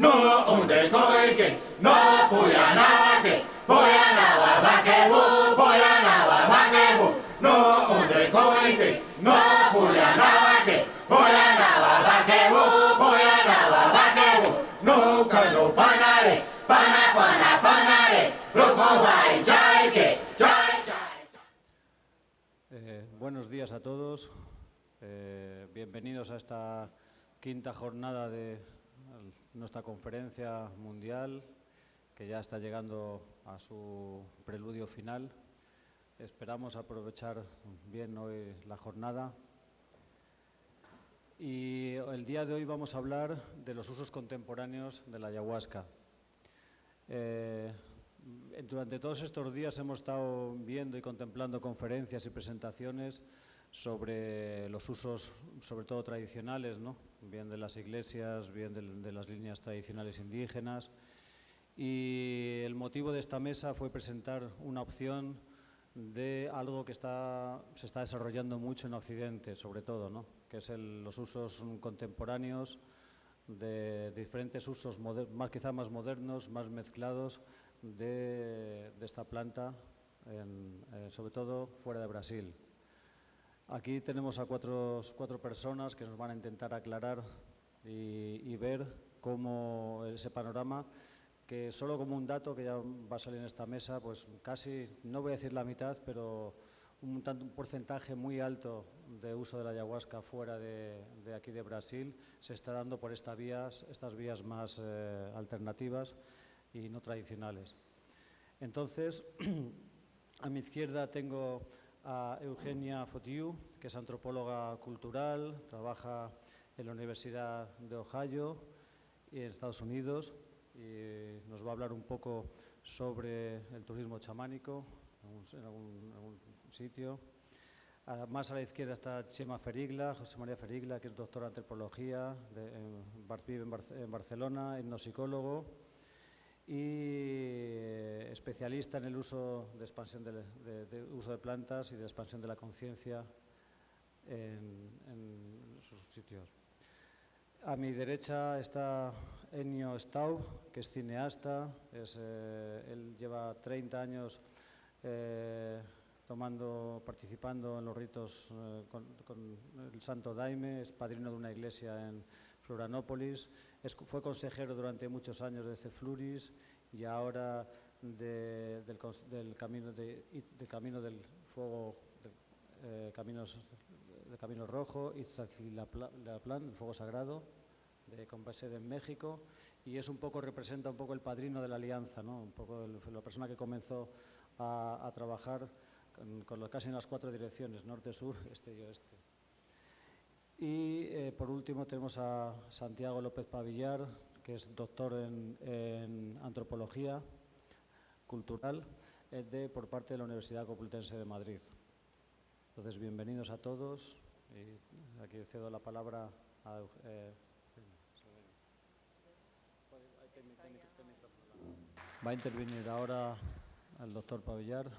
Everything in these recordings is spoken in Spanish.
no unde koike, no puyanawake, puyanawa bakebu, puyanawa bakebu, no unde koike, no puyanawake, puyanawa bakebu, puyanawa bakebu, no kano panare, panare, rokobai chaike, chai. Buenos días a todos. Bienvenidos a esta quinta jornada de nuestra conferencia mundial, que ya está llegando a su preludio final. Esperamos aprovechar bien hoy la jornada. Y el día de hoy vamos a hablar de los usos contemporáneos de la ayahuasca. Durante todos estos días hemos estado viendo y contemplando conferencias y presentaciones sobre los usos, sobre todo tradicionales, ¿no? Bien de las iglesias, bien de las líneas tradicionales indígenas. Y el motivo de esta mesa fue presentar una opción de algo que se está desarrollando mucho en Occidente, sobre todo, ¿no? Que es los usos contemporáneos de diferentes usos, quizá más modernos, más mezclados de esta planta, sobre todo fuera de Brasil. Aquí tenemos a cuatro personas que nos van a intentar aclarar y ver cómo ese panorama, que solo como un dato que ya va a salir en esta mesa, pues casi, no voy a decir la mitad, pero un porcentaje muy alto de uso de la ayahuasca fuera de aquí de Brasil se está dando por estas vías más alternativas y no tradicionales. Entonces, a mi izquierda tengo a Eugenia Fotiu, que es antropóloga cultural, trabaja en la Universidad de Ohio y en Estados Unidos, y nos va a hablar un poco sobre el turismo chamánico en algún sitio. Más a la izquierda está Chema Ferigla, José María Ferigla, que es doctora en antropología, vive en Barcelona, etnosicólogo y especialista en el uso de expansión uso de plantas y de expansión de la conciencia en sus sitios. A mi derecha está Ennio Staub, que es cineasta. Él lleva 30 años participando en los ritos con el Santo Daime, es padrino de una iglesia en Florianópolis, fue consejero durante muchos años de Cefluris y ahora del camino del fuego, del Camino Rojo, Iztacilaplan, el fuego sagrado, con base en México, y representa un poco el padrino de la alianza, ¿no? Un poco la persona que comenzó a trabajar casi en las 4 direcciones, norte, sur, este y oeste. Y por último tenemos a Santiago López Pavillar, que es doctor en antropología cultural por parte de la Universidad Complutense de Madrid. Entonces, bienvenidos a todos. Y aquí cedo la palabra a Va a intervenir ahora el doctor Pavillar.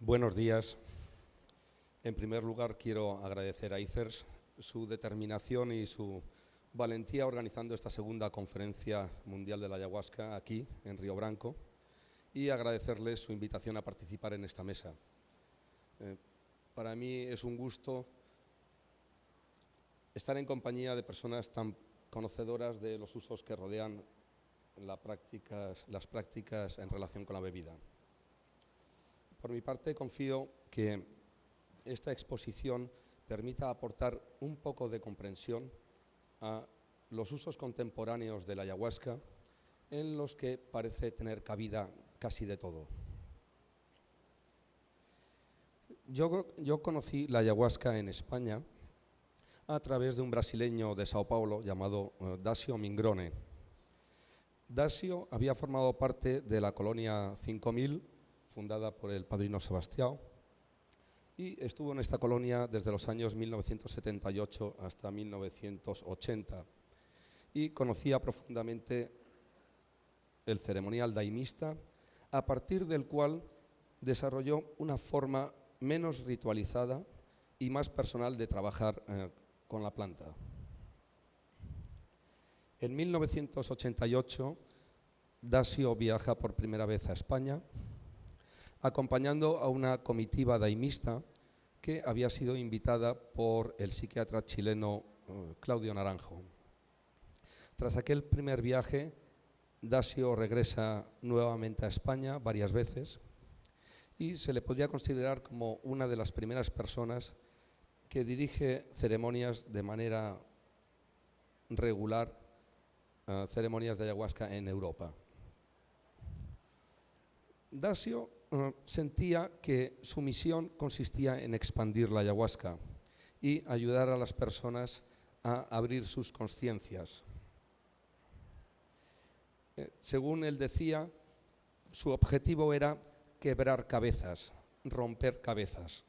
Buenos días. En primer lugar, quiero agradecer a ICERS su determinación y su valentía organizando esta segunda conferencia mundial de la ayahuasca aquí, en Río Branco, y agradecerles su invitación a participar en esta mesa. Para mí es un gusto estar en compañía de personas tan conocedoras de los usos que rodean las prácticas en relación con la bebida. Por mi parte, confío que esta exposición permita aportar un poco de comprensión a los usos contemporáneos de la ayahuasca, en los que parece tener cabida casi de todo. Yo conocí la ayahuasca en España a través de un brasileño de Sao Paulo llamado Dácio Mingrone. Dácio había formado parte de la colonia 5000, fundada por el padrino Sebastião, y estuvo en esta colonia desde los años 1978 hasta 1980 y conocía profundamente el ceremonial daimista, a partir del cual desarrolló una forma menos ritualizada y más personal de trabajar con la planta. En 1988, Dasio viaja por primera vez a España, acompañando a una comitiva daimista que había sido invitada por el psiquiatra chileno Claudio Naranjo. Tras aquel primer viaje, Dasio regresa nuevamente a España varias veces y se le podría considerar como una de las primeras personas que dirige ceremonias de manera regular, ceremonias de ayahuasca en Europa. Dasio sentía que su misión consistía en expandir la ayahuasca y ayudar a las personas a abrir sus conciencias. Según él decía, su objetivo era quebrar cabezas, romper cabezas.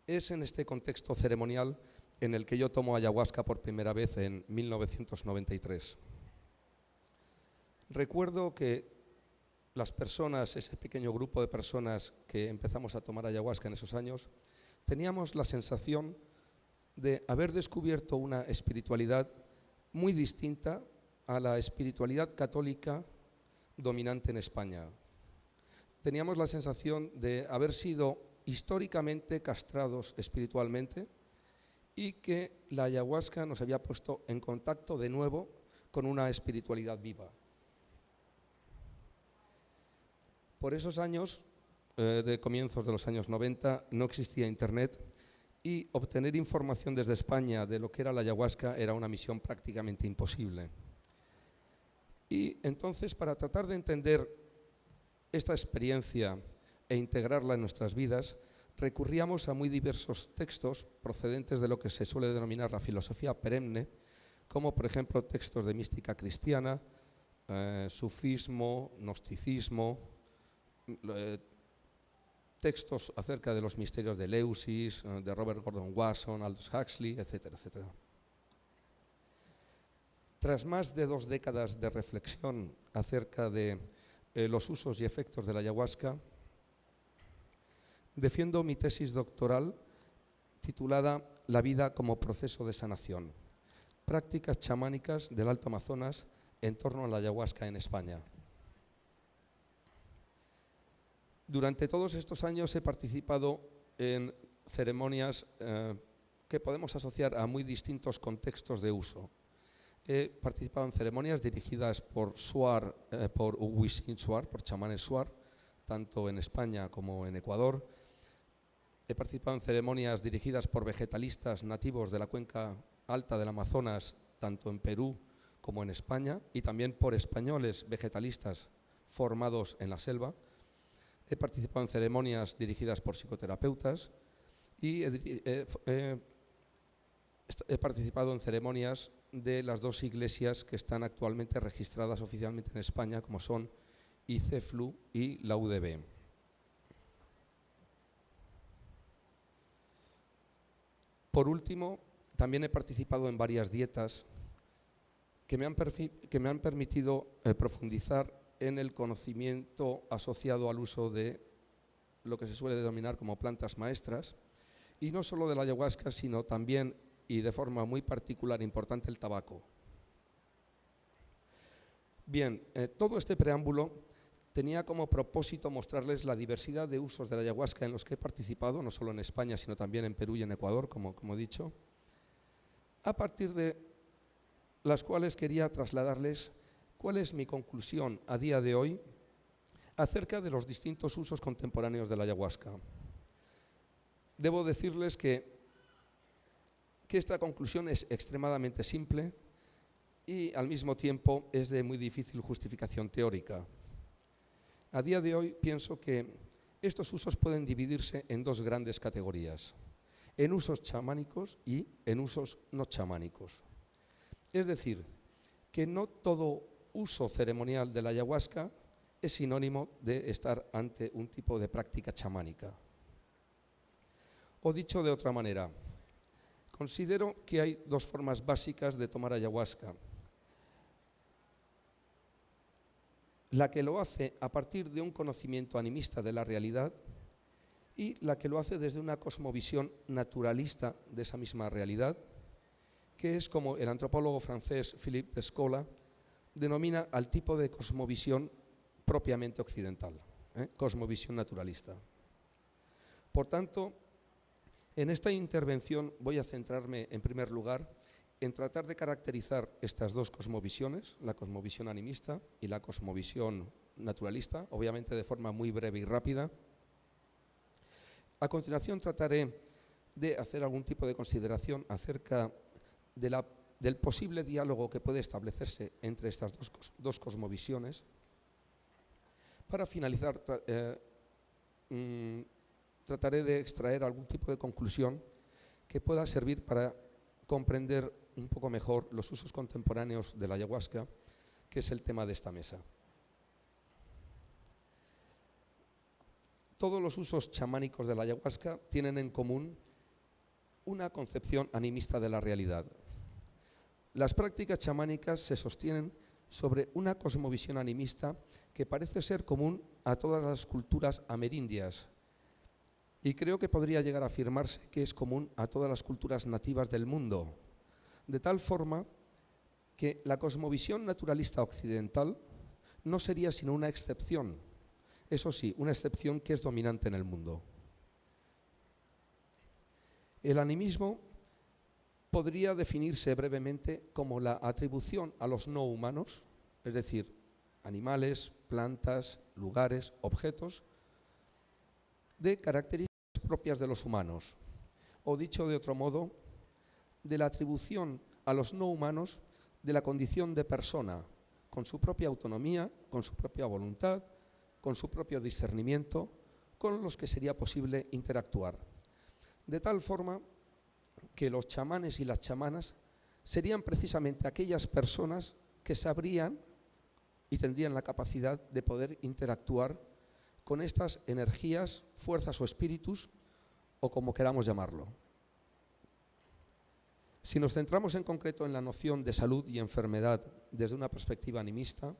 Es en este contexto ceremonial en el que yo tomo ayahuasca por primera vez en 1993. Recuerdo que las personas, ese pequeño grupo de personas que empezamos a tomar ayahuasca en esos años, teníamos la sensación de haber descubierto una espiritualidad muy distinta a la espiritualidad católica dominante en España. Teníamos la sensación de haber sido históricamente castrados espiritualmente y que la ayahuasca nos había puesto en contacto de nuevo con una espiritualidad viva. Por esos años, de comienzos de los años 90, no existía Internet y obtener información desde España de lo que era la ayahuasca era una misión prácticamente imposible. Y entonces, para tratar de entender esta experiencia e integrarla en nuestras vidas, recurríamos a muy diversos textos procedentes de lo que se suele denominar la filosofía perenne, como por ejemplo textos de mística cristiana, sufismo, gnosticismo, textos acerca de los misterios de Eleusis, de Robert Gordon Wasson, Aldous Huxley, etcétera, etcétera. Tras más de 2 décadas de reflexión acerca de los usos y efectos de la ayahuasca, defiendo mi tesis doctoral titulada La vida como proceso de sanación, prácticas chamánicas del Alto Amazonas en torno a la ayahuasca en España. Durante todos estos años he participado en ceremonias que podemos asociar a muy distintos contextos de uso. He participado en ceremonias dirigidas por Shuar, por Uguisin Shuar, por chamanes Shuar, tanto en España como en Ecuador. He participado en ceremonias dirigidas por vegetalistas nativos de la cuenca alta del Amazonas, tanto en Perú como en España, y también por españoles vegetalistas formados en la selva. He participado en ceremonias dirigidas por psicoterapeutas y he participado en ceremonias de las 2 iglesias que están actualmente registradas oficialmente en España, como son ICEFLU y la UDB. Por último, también he participado en varias dietas que me han permitido profundizar en el conocimiento asociado al uso de lo que se suele denominar como plantas maestras, y no solo de la ayahuasca, sino también, y de forma muy particular e importante, el tabaco. Bien, todo este preámbulo tenía como propósito mostrarles la diversidad de usos de la ayahuasca en los que he participado, no solo en España, sino también en Perú y en Ecuador, como he dicho, a partir de las cuales quería trasladarles cuál es mi conclusión a día de hoy acerca de los distintos usos contemporáneos de la ayahuasca. Debo decirles que esta conclusión es extremadamente simple y al mismo tiempo es de muy difícil justificación teórica. A día de hoy pienso que estos usos pueden dividirse en 2 grandes categorías, en usos chamánicos y en usos no chamánicos. Es decir, que no todo uso ceremonial de la ayahuasca es sinónimo de estar ante un tipo de práctica chamánica. O dicho de otra manera, considero que hay dos formas básicas de tomar ayahuasca. La que lo hace a partir de un conocimiento animista de la realidad y la que lo hace desde una cosmovisión naturalista de esa misma realidad, que es como el antropólogo francés Philippe Descola denomina al tipo de cosmovisión propiamente occidental, cosmovisión naturalista. Por tanto, en esta intervención voy a centrarme en primer lugar en tratar de caracterizar estas dos cosmovisiones, la cosmovisión animista y la cosmovisión naturalista, obviamente de forma muy breve y rápida. A continuación trataré de hacer algún tipo de consideración acerca del posible diálogo que puede establecerse entre estas dos cosmovisiones. Para finalizar, trataré de extraer algún tipo de conclusión que pueda servir para comprender un poco mejor los usos contemporáneos de la ayahuasca, que es el tema de esta mesa. Todos los usos chamánicos de la ayahuasca tienen en común una concepción animista de la realidad. Las prácticas chamánicas se sostienen sobre una cosmovisión animista que parece ser común a todas las culturas amerindias, y creo que podría llegar a afirmarse que es común a todas las culturas nativas del mundo, de tal forma que la cosmovisión naturalista occidental no sería sino una excepción, eso sí, una excepción que es dominante en el mundo. El animismo podría definirse brevemente como la atribución a los no humanos, es decir, animales, plantas, lugares, objetos, de características propias de los humanos, o dicho de otro modo, de la atribución a los no humanos de la condición de persona, con su propia autonomía, con su propia voluntad, con su propio discernimiento, con los que sería posible interactuar. De tal forma que los chamanes y las chamanas serían precisamente aquellas personas que sabrían y tendrían la capacidad de poder interactuar con estas energías, fuerzas o espíritus, o como queramos llamarlo. Si nos centramos en concreto en la noción de salud y enfermedad desde una perspectiva animista,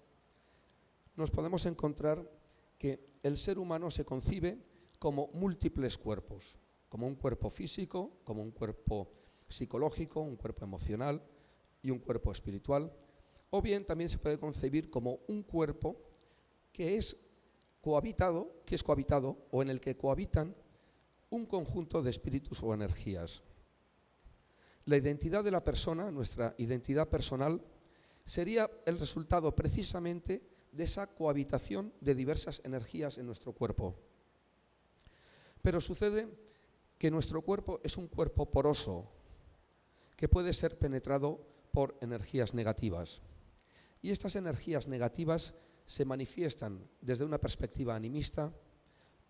nos podemos encontrar que el ser humano se concibe como múltiples cuerpos, como un cuerpo físico, como un cuerpo psicológico, un cuerpo emocional y un cuerpo espiritual, o bien también se puede concebir como un cuerpo que es cohabitado o en el que cohabitan un conjunto de espíritus o energías. La identidad de la persona, nuestra identidad personal, sería el resultado precisamente de esa cohabitación de diversas energías en nuestro cuerpo. Pero sucede que nuestro cuerpo es un cuerpo poroso, que puede ser penetrado por energías negativas. Y estas energías negativas se manifiestan desde una perspectiva animista,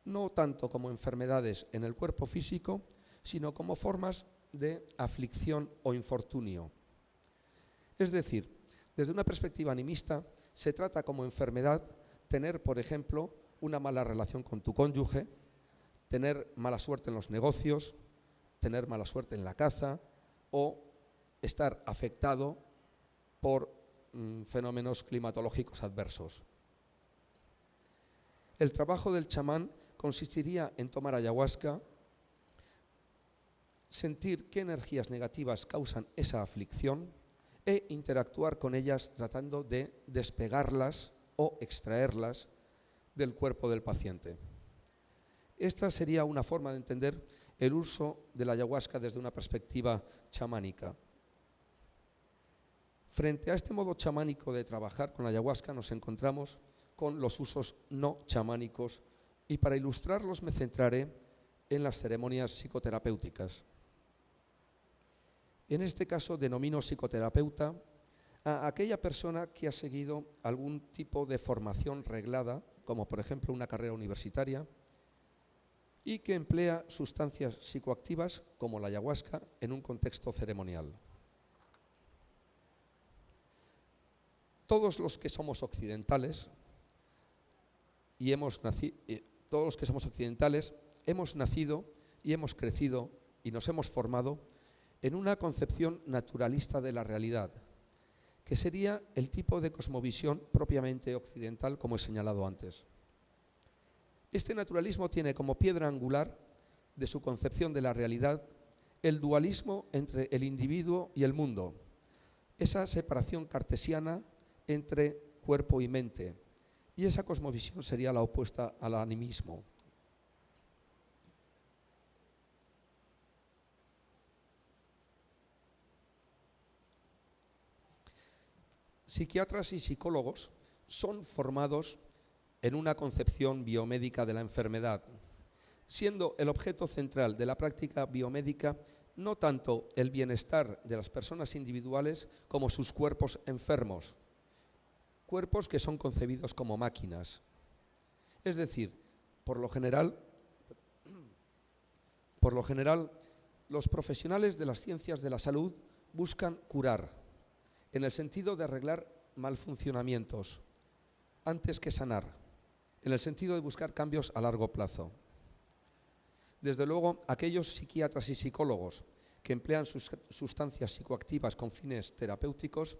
no tanto como enfermedades en el cuerpo físico, sino como formas de aflicción o infortunio. Es decir, desde una perspectiva animista, se trata como enfermedad tener, por ejemplo, una mala relación con tu cónyuge, tener mala suerte en los negocios, tener mala suerte en la caza o estar afectado por fenómenos climatológicos adversos. El trabajo del chamán consistiría en tomar ayahuasca, sentir qué energías negativas causan esa aflicción e interactuar con ellas tratando de despegarlas o extraerlas del cuerpo del paciente. Esta sería una forma de entender el uso de la ayahuasca desde una perspectiva chamánica. Frente a este modo chamánico de trabajar con la ayahuasca nos encontramos con los usos no chamánicos y para ilustrarlos me centraré en las ceremonias psicoterapéuticas. En este caso denomino psicoterapeuta a aquella persona que ha seguido algún tipo de formación reglada, como por ejemplo una carrera universitaria, y que emplea sustancias psicoactivas como la ayahuasca en un contexto ceremonial. Todos los que somos occidentales hemos nacido y hemos crecido y nos hemos formado en una concepción naturalista de la realidad, que sería el tipo de cosmovisión propiamente occidental, como he señalado antes. Este naturalismo tiene como piedra angular de su concepción de la realidad el dualismo entre el individuo y el mundo, esa separación cartesiana entre cuerpo y mente, y esa cosmovisión sería la opuesta al animismo. Psiquiatras y psicólogos son formados en una concepción biomédica de la enfermedad, siendo el objeto central de la práctica biomédica no tanto el bienestar de las personas individuales como sus cuerpos enfermos, cuerpos que son concebidos como máquinas. Es decir, por lo general, los profesionales de las ciencias de la salud buscan curar, en el sentido de arreglar malfuncionamientos, antes que sanar, en el sentido de buscar cambios a largo plazo. Desde luego, aquellos psiquiatras y psicólogos que emplean sustancias psicoactivas con fines terapéuticos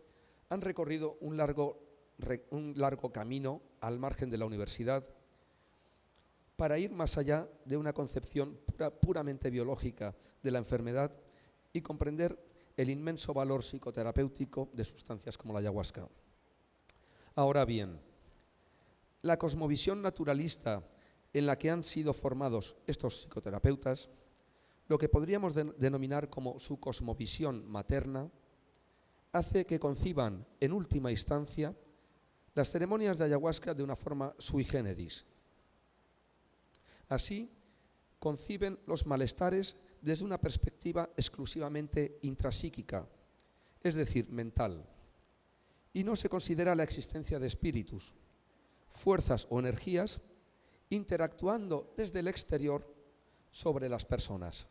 han recorrido un largo camino al margen de la universidad para ir más allá de una concepción puramente biológica de la enfermedad y comprender el inmenso valor psicoterapéutico de sustancias como la ayahuasca. Ahora bien, la cosmovisión naturalista en la que han sido formados estos psicoterapeutas, lo que podríamos denominar como su cosmovisión materna, hace que conciban en última instancia las ceremonias de ayahuasca de una forma sui generis. Así, conciben los malestares desde una perspectiva exclusivamente intrapsíquica, es decir, mental, y no se considera la existencia de espíritus, fuerzas o energías interactuando desde el exterior sobre las personas.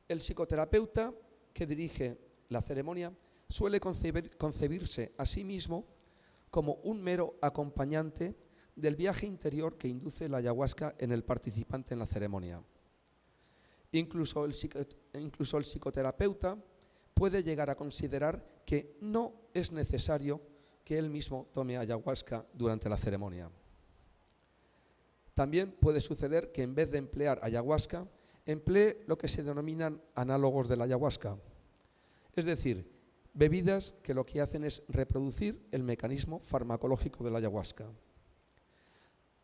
El psicoterapeuta que dirige la ceremonia suele concebirse a sí mismo como un mero acompañante del viaje interior que induce la ayahuasca en el participante en la ceremonia. Incluso el psicoterapeuta puede llegar a considerar que no es necesario que él mismo tome ayahuasca durante la ceremonia. También puede suceder que en vez de emplear ayahuasca, emplee lo que se denominan análogos de la ayahuasca, es decir, bebidas que lo que hacen es reproducir el mecanismo farmacológico de la ayahuasca.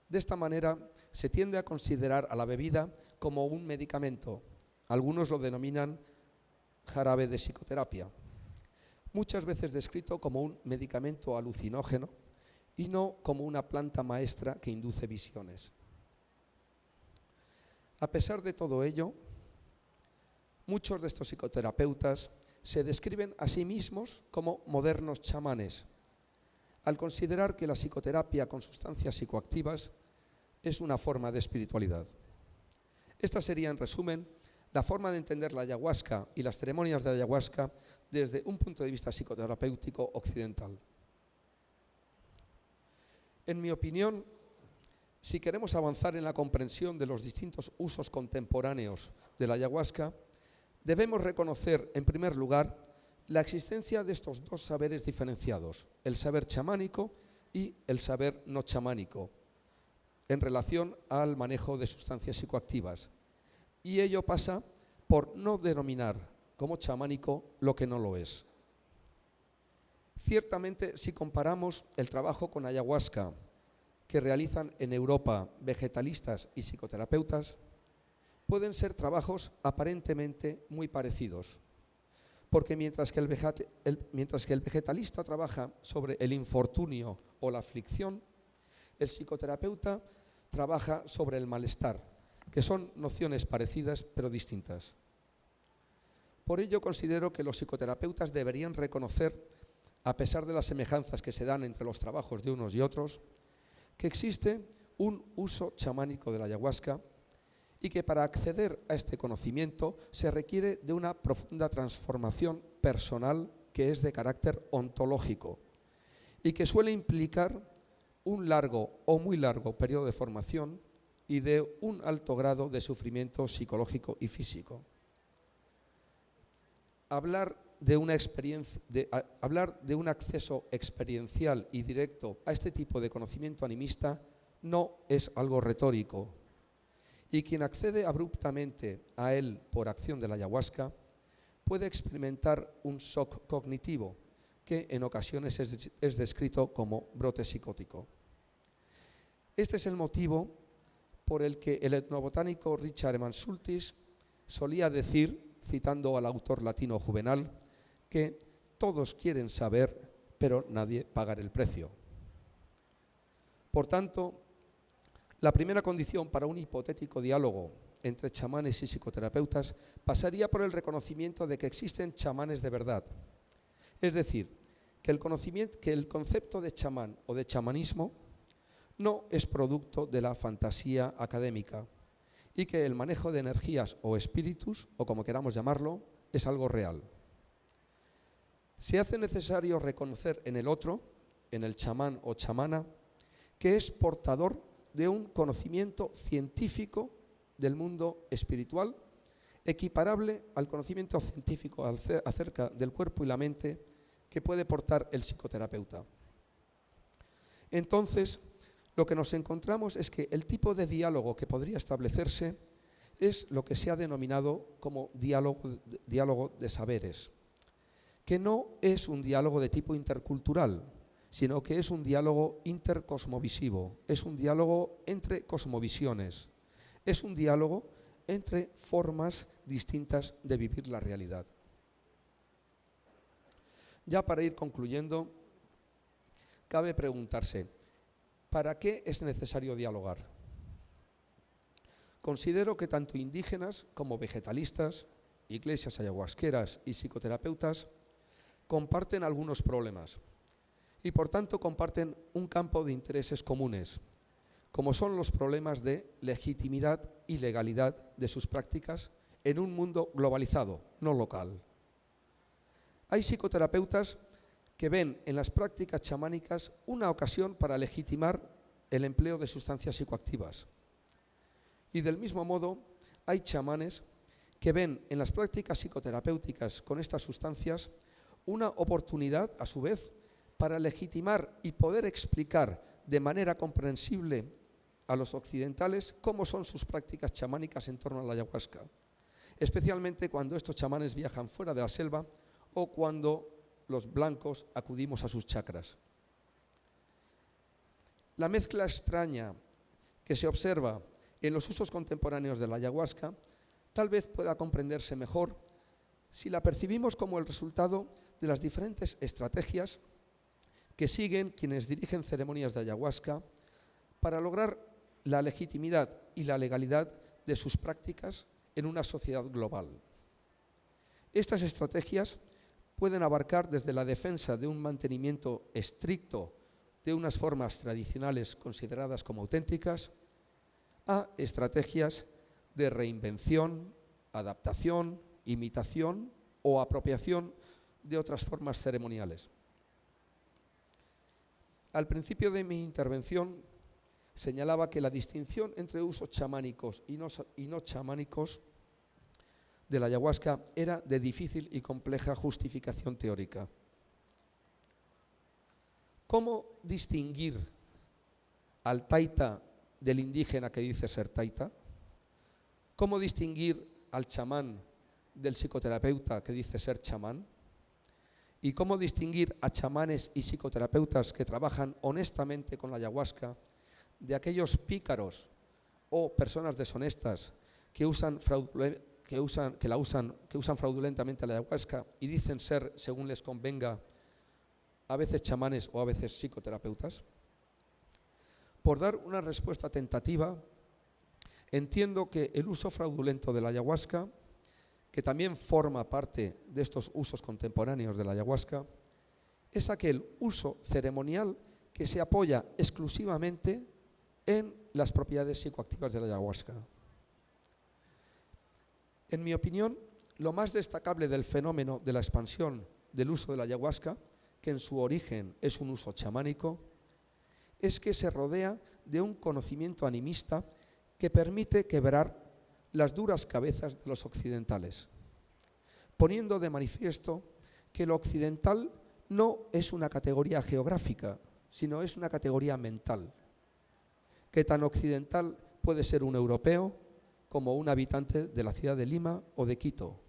De esta manera, se tiende a considerar a la bebida como un medicamento. Algunos lo denominan jarabe de psicoterapia, muchas veces descrito como un medicamento alucinógeno y no como una planta maestra que induce visiones. A pesar de todo ello, muchos de estos psicoterapeutas se describen a sí mismos como modernos chamanes, al considerar que la psicoterapia con sustancias psicoactivas es una forma de espiritualidad. Esta sería, en resumen, la forma de entender la ayahuasca y las ceremonias de ayahuasca desde un punto de vista psicoterapéutico occidental. En mi opinión, si queremos avanzar en la comprensión de los distintos usos contemporáneos de la ayahuasca, debemos reconocer, en primer lugar, la existencia de estos dos saberes diferenciados, el saber chamánico y el saber no chamánico, en relación al manejo de sustancias psicoactivas. Y ello pasa por no denominar como chamánico lo que no lo es. Ciertamente, si comparamos el trabajo con ayahuasca que realizan en Europa vegetalistas y psicoterapeutas, pueden ser trabajos aparentemente muy parecidos, porque mientras que el vegetalista trabaja sobre el infortunio o la aflicción, el psicoterapeuta trabaja sobre el malestar, que son nociones parecidas pero distintas. Por ello considero que los psicoterapeutas deberían reconocer, a pesar de las semejanzas que se dan entre los trabajos de unos y otros, que existe un uso chamánico de la ayahuasca y que para acceder a este conocimiento se requiere de una profunda transformación personal que es de carácter ontológico y que suele implicar un largo o muy largo periodo de formación y de un alto grado de sufrimiento psicológico y físico. Hablar de un acceso experiencial y directo a este tipo de conocimiento animista no es algo retórico, y quien accede abruptamente a él por acción de la ayahuasca puede experimentar un shock cognitivo que en ocasiones es descrito como brote psicótico. Este es el motivo por el que el etnobotánico Richard Emansultis solía decir, citando al autor latino Juvenal, que todos quieren saber, pero nadie pagar el precio. Por tanto, la primera condición para un hipotético diálogo entre chamanes y psicoterapeutas pasaría por el reconocimiento de que existen chamanes de verdad. Es decir, que el concepto de chamán o de chamanismo no es producto de la fantasía académica y que el manejo de energías o espíritus, o como queramos llamarlo, es algo real. Se hace necesario reconocer en el otro, en el chamán o chamana, que es portador de un conocimiento científico del mundo espiritual, equiparable al conocimiento científico acerca del cuerpo y la mente que puede portar el psicoterapeuta. Entonces, lo que nos encontramos es que el tipo de diálogo que podría establecerse es lo que se ha denominado como diálogo de saberes, que no es un diálogo de tipo intercultural, sino que es un diálogo intercosmovisivo, es un diálogo entre cosmovisiones, es un diálogo entre formas distintas de vivir la realidad. Ya para ir concluyendo, cabe preguntarse, ¿para qué es necesario dialogar? Considero que tanto indígenas como vegetalistas, iglesias ayahuasqueras y psicoterapeutas comparten algunos problemas y por tanto comparten un campo de intereses comunes, como son los problemas de legitimidad y legalidad de sus prácticas en un mundo globalizado, no local. Hay psicoterapeutas que ven en las prácticas chamánicas una ocasión para legitimar el empleo de sustancias psicoactivas. Y del mismo modo, hay chamanes que ven en las prácticas psicoterapéuticas con estas sustancias una oportunidad, a su vez, para legitimar y poder explicar de manera comprensible a los occidentales cómo son sus prácticas chamánicas en torno a la ayahuasca, especialmente cuando estos chamanes viajan fuera de la selva o cuando los blancos acudimos a sus chakras. La mezcla extraña que se observa en los usos contemporáneos de la ayahuasca tal vez pueda comprenderse mejor si la percibimos como el resultado de las diferentes estrategias que siguen quienes dirigen ceremonias de ayahuasca para lograr la legitimidad y la legalidad de sus prácticas en una sociedad global. Estas estrategias pueden abarcar desde la defensa de un mantenimiento estricto de unas formas tradicionales consideradas como auténticas, a estrategias de reinvención, adaptación, imitación o apropiación de otras formas ceremoniales. Al principio de mi intervención señalaba que la distinción entre usos chamánicos y no chamánicos de la ayahuasca era de difícil y compleja justificación teórica. ¿Cómo distinguir al taita del indígena que dice ser taita? ¿Cómo distinguir al chamán del psicoterapeuta que dice ser chamán? ¿Y cómo distinguir a chamanes y psicoterapeutas que trabajan honestamente con la ayahuasca de aquellos pícaros o personas deshonestas que usan fraudulentamente la ayahuasca y dicen ser, según les convenga, a veces chamanes o a veces psicoterapeutas? Por dar una respuesta tentativa, entiendo que el uso fraudulento de la ayahuasca, que también forma parte de estos usos contemporáneos de la ayahuasca, es aquel uso ceremonial que se apoya exclusivamente en las propiedades psicoactivas de la ayahuasca. En mi opinión, lo más destacable del fenómeno de la expansión del uso de la ayahuasca, que en su origen es un uso chamánico, es que se rodea de un conocimiento animista que permite quebrar las duras cabezas de los occidentales, poniendo de manifiesto que lo occidental no es una categoría geográfica, sino es una categoría mental, que tan occidental puede ser un europeo como un habitante de la ciudad de Lima o de Quito.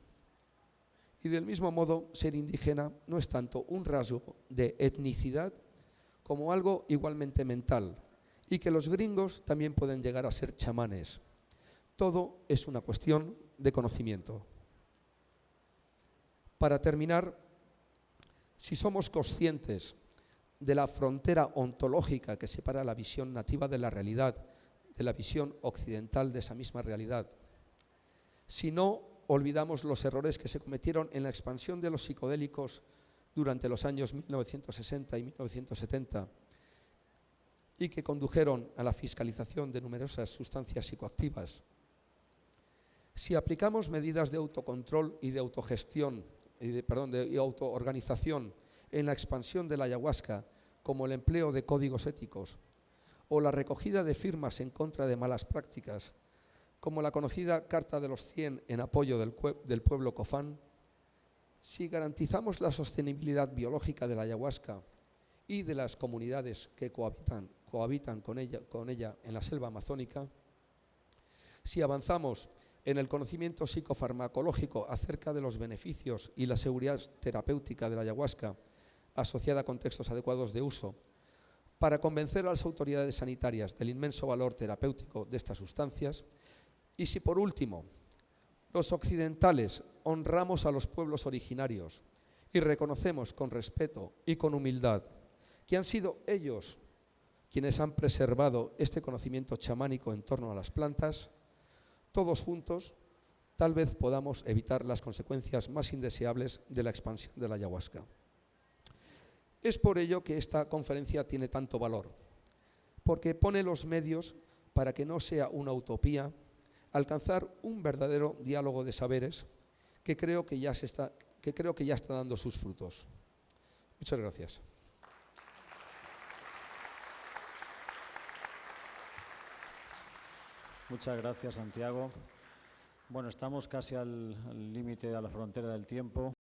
Y del mismo modo, ser indígena no es tanto un rasgo de etnicidad como algo igualmente mental, y que los gringos también pueden llegar a ser chamanes. Todo es una cuestión de conocimiento. Para terminar, si somos conscientes de la frontera ontológica que separa la visión nativa de la realidad, de la visión occidental de esa misma realidad, si no olvidamos los errores que se cometieron en la expansión de los psicodélicos durante los años 1960 y 1970 y que condujeron a la fiscalización de numerosas sustancias psicoactivas, si aplicamos medidas de autocontrol y de autogestión, de autoorganización en la expansión de la ayahuasca, como el empleo de códigos éticos o la recogida de firmas en contra de malas prácticas, como la conocida Carta de los 100 en apoyo del pueblo Cofán, si garantizamos la sostenibilidad biológica de la ayahuasca y de las comunidades que cohabitan con ella en la selva amazónica, si avanzamos en el conocimiento psicofarmacológico acerca de los beneficios y la seguridad terapéutica de la ayahuasca asociada a contextos adecuados de uso, para convencer a las autoridades sanitarias del inmenso valor terapéutico de estas sustancias, y si por último los occidentales honramos a los pueblos originarios y reconocemos con respeto y con humildad que han sido ellos quienes han preservado este conocimiento chamánico en torno a las plantas, todos juntos tal vez podamos evitar las consecuencias más indeseables de la expansión de la ayahuasca. Es por ello que esta conferencia tiene tanto valor, porque pone los medios para que no sea una utopía alcanzar un verdadero diálogo de saberes que creo que ya está dando sus frutos. Muchas gracias. Muchas gracias, Santiago. Bueno, estamos casi al límite, a la frontera del tiempo.